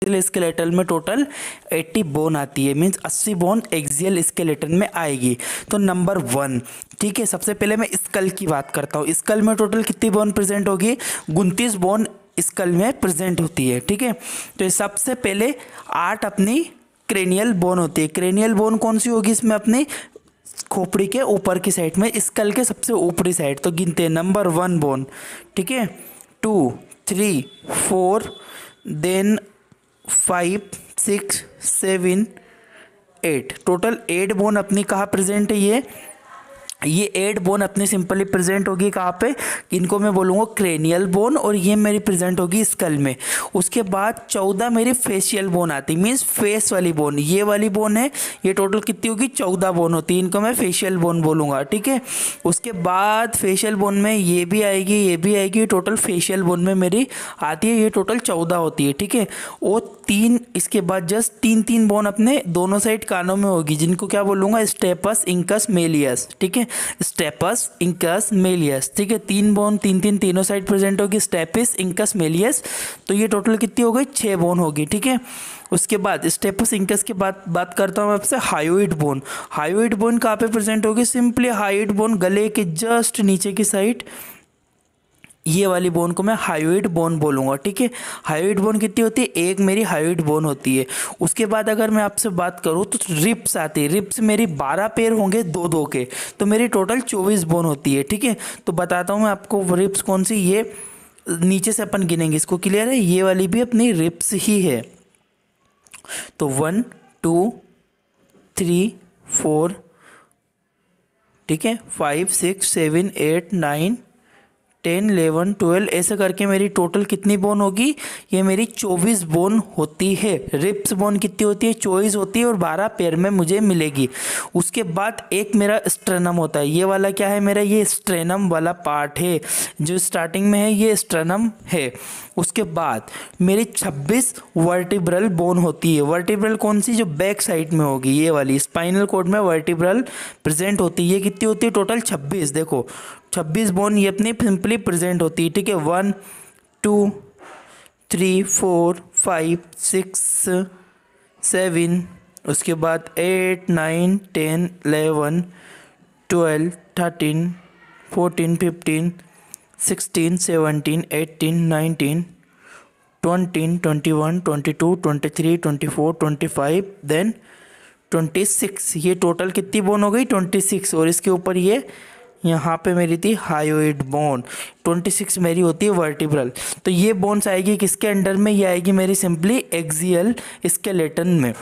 Axial skeleton में total 80 bone आती है, मीन्स 80 बोन एक्सियल स्केलेटन में आएगी। तो नंबर 1, ठीक है। सबसे पहले मैं स्कल की बात करता हूँ। स्कल में टोटल कितनी बोन प्रेजेंट होगी? 29 बोन स्कल में प्रेजेंट होती है, ठीक है। तो ये सबसे पहले 8 अपनी क्रेनियल बोन होती है। क्रेनियल बोन कौन सी होगी इसमें? अपनी खोपड़ी के ऊपर की साइड में, स्कल के सबसे ऊपरी साइड। तो गिनते हैं, नंबर 1 बोन, ठीक है, 2, 3, 4, देन 5, 6, 7, 8, टोटल 8 बोन अपनी कहाँ प्रेजेंट है? ये 8 बोन अपनी सिंपली प्रेजेंट होगी कहाँ पे? इनको मैं बोलूँगा क्रेनियल बोन, और ये मेरी प्रेजेंट होगी स्कल में। उसके बाद 14 मेरी फेशियल बोन आती, मीन्स फेस वाली बोन। ये वाली बोन है, ये टोटल कितनी होगी? 14 बोन होती है, इनको मैं फेशियल बोन बोलूँगा, ठीक है। उसके बाद फेशियल बोन में ये भी आएगी, ये भी आएगी, टोटल फेशियल बोन में मेरी आती है, ये टोटल 14 होती है, ठीक है। और 3, इसके बाद जस्ट 3 बोन अपने दोनों साइड कानों में होगी, जिनको क्या बोलूँगा? स्टेपस इंकस मेलियस, ठीक है, स्टेपस इंकस मेलियस, ठीक है। 3 बोन, तीनों साइड प्रेजेंट होगी, स्टेपस इंकस मेलियस। तो ये टोटल कितनी हो गई? 6 बोन होगी, ठीक है। उसके बाद स्टेपस इंकस के बाद बात करता हूँ आपसे हायोइड बोन। हायोइड बोन कहाँ पे प्रेजेंट होगी? सिंपली हायोइड बोन गले के जस्ट नीचे की साइड, ये वाली बोन को मैं हायोइड बोन बोलूँगा, ठीक है। हायोइड बोन कितनी होती है? एक मेरी हायोइड बोन होती है। उसके बाद अगर मैं आपसे बात करूँ तो रिप्स आती है। रिप्स मेरी 12 पेयर होंगे 2-2 के, तो मेरी टोटल 24 बोन होती है, ठीक है। तो बताता हूँ मैं आपको रिप्स कौन सी, ये नीचे से अपन गिनेंगे, इसको क्लियर है? ये वाली भी अपनी रिप्स ही है। तो 1, 2, 3, 4, ठीक है, 5, 6, 7, 8, 9, 10, 11, 12, ऐसे करके मेरी टोटल कितनी बोन होगी? ये मेरी 24 बोन होती है। रिप्स बोन कितनी होती है? 24 होती है, और 12 पेयर में मुझे मिलेगी। उसके बाद एक मेरा स्ट्रेनम होता है। ये वाला क्या है मेरा? ये स्ट्रेनम वाला पार्ट है, जो स्टार्टिंग में है, ये स्ट्रेनम है। उसके बाद मेरी 26 वर्टिब्रल बोन होती है। वर्टिब्रल कौन सी? जो बैक साइड में होगी, ये वाली स्पाइनल कॉर्ड में वर्टिब्रल प्रेजेंट होती है। ये कितनी होती है? टोटल 26, देखो 26 बोन ये अपनी सिंपली प्रेजेंट होती है, ठीक है। 1, 2, 3, 4, 5, 6, 7, उसके बाद 8, 9, 10, 11, 12, 13, 14, 15, 16, 17, 18, 19, 20, 21, 22, 23, 24, 25, देन 26। ये टोटल कितनी बोन हो गई? 26। और इसके ऊपर ये यहाँ पे मेरी थी हायोइड बोन, 26 मेरी होती है वर्टिब्रल। तो ये बोन्स आएगी किसके अंडर में? ये आएगी मेरी सिंपली एक्सियल स्केलेटन में,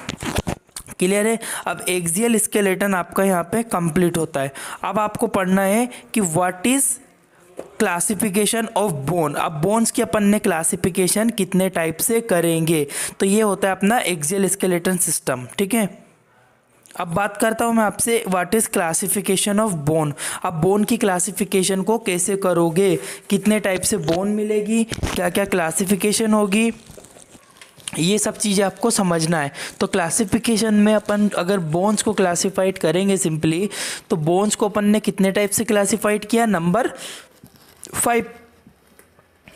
क्लियर है। अब एक्सियल स्केलेटन आपका यहाँ पे कंप्लीट होता है। अब आपको पढ़ना है कि what is classification of bone. अब बोन्स की अपन ने क्लासिफिकेशन कितने टाइप से करेंगे, तो ये होता है अपना एक्सियल स्केलेटन सिस्टम, ठीक है। अब बात करता हूँ मैं आपसे what is classification of bone. अब बोन की क्लासिफिकेशन को कैसे करोगे, कितने टाइप से बोन मिलेगी, क्या क्या क्लासिफिकेशन होगी, ये सब चीज़ें आपको समझना है। तो क्लासिफिकेशन में अपन अगर बोन्स को क्लासिफाइड करेंगे सिंपली, तो बोन्स को अपन ने कितने टाइप से क्लासिफाइड किया? नंबर 5,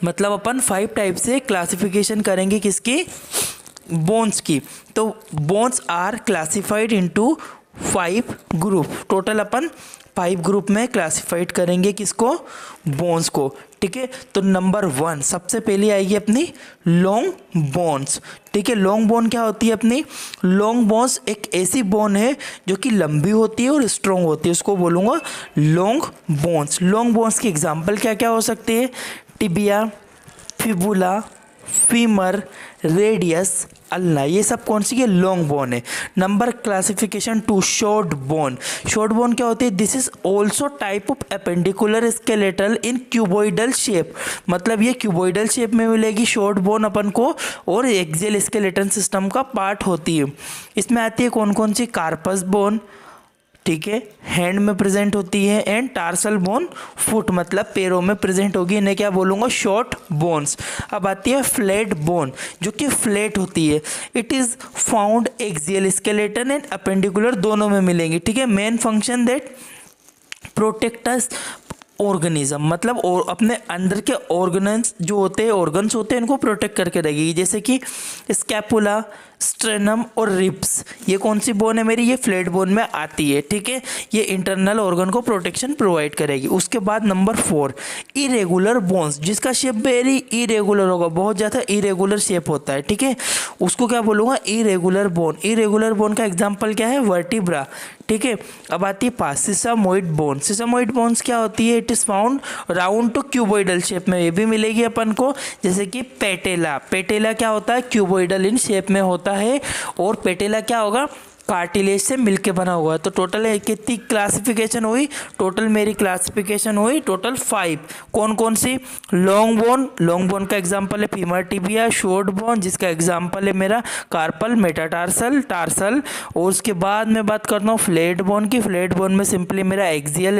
मतलब अपन 5 टाइप से क्लासिफिकेशन करेंगे किसकी? बोन्स की। तो bones are classified into 5 group. Total अपन 5 ग्रुप में क्लासिफाइड करेंगे किसको? बोन्स को, ठीक है। तो नंबर 1 सबसे पहले आएगी अपनी लॉन्ग बोन्स, ठीक है। लॉन्ग बोन क्या होती है अपनी? लॉन्ग बोन्स एक ऐसी बोन है जो कि लंबी होती है और स्ट्रॉन्ग होती है, उसको बोलूँगा लॉन्ग बोन्स। लॉन्ग बोन्स की एग्जांपल क्या क्या हो सकती है? Tibia, fibula, femur, radius, ulna, ये सब कौन सी है? लॉन्ग बोन है। Number classification 2 short bone. Short bone क्या होती है? This is also type of appendicular skeletal in cuboidal shape, मतलब ये क्यूबोइडल शेप में मिलेगी शॉर्ट बोन अपन को, और एक्सियल स्केलेटन सिस्टम का पार्ट होती है। इसमें आती है कौन कौन सी? कार्पस बोन, ठीक है, हैंड में प्रेजेंट होती है, एंड टार्सल बोन फुट, मतलब पैरों में प्रेजेंट होगी, इन्हें क्या बोलूँगा? Short bones. अब आती है फ्लैट बोन, जो कि फ्लैट होती है। It is found axial skeleton and appendicular दोनों में मिलेंगी, ठीक है। Main function that protect us organism, मतलब और अपने अंदर के ऑर्गन्स जो होते हैं, ऑर्गन्स होते हैं, इनको प्रोटेक्ट करके रखेगी। जैसे कि स्कैपुला, स्ट्रेनम और रिब्स, ये कौन सी बोन है मेरी, ये फ्लैट बोन में आती है, ठीक है। ये इंटरनल ऑर्गन को प्रोटेक्शन प्रोवाइड करेगी। उसके बाद नंबर 4, इरेगुलर बोन्स, जिसका शेप वेरी इरेगुलर होगा, बहुत ज़्यादा इरेगुलर शेप होता है, ठीक है, उसको क्या बोलूँगा, इरेगुलर बोन। इरेगुलर बोन का एग्जाम्पल क्या है, वर्टिब्रा, ठीक है। अब आती है पास सिसामोइड बोन। सिसामोइड बोन्स क्या होती है, it is found round to cuboidal shape में, ये भी मिलेगी अपन को। जैसे कि पेटेला, पेटेला क्या होता है, क्यूबोइडल इन शेप में होता है, और पेटेला क्या होगा, कार्टिलेज से मिलके बना हुआ है। तो टोटल कितनी क्लासिफिकेशन हुई, टोटल मेरी क्लासिफिकेशन हुई टोटल 5। कौन कौन सी, लॉन्ग बोन, लॉन्ग बोन का एग्जांपल है फीमर टिबिया। शॉर्ट बोन, जिसका एग्जांपल है मेरा कार्पल, मेटाटार्सल, टार्सल। और उसके बाद मैं बात करता हूँ फ्लैट बोन की। फ्लैट बोन में सिंपली मेरा एक्सियल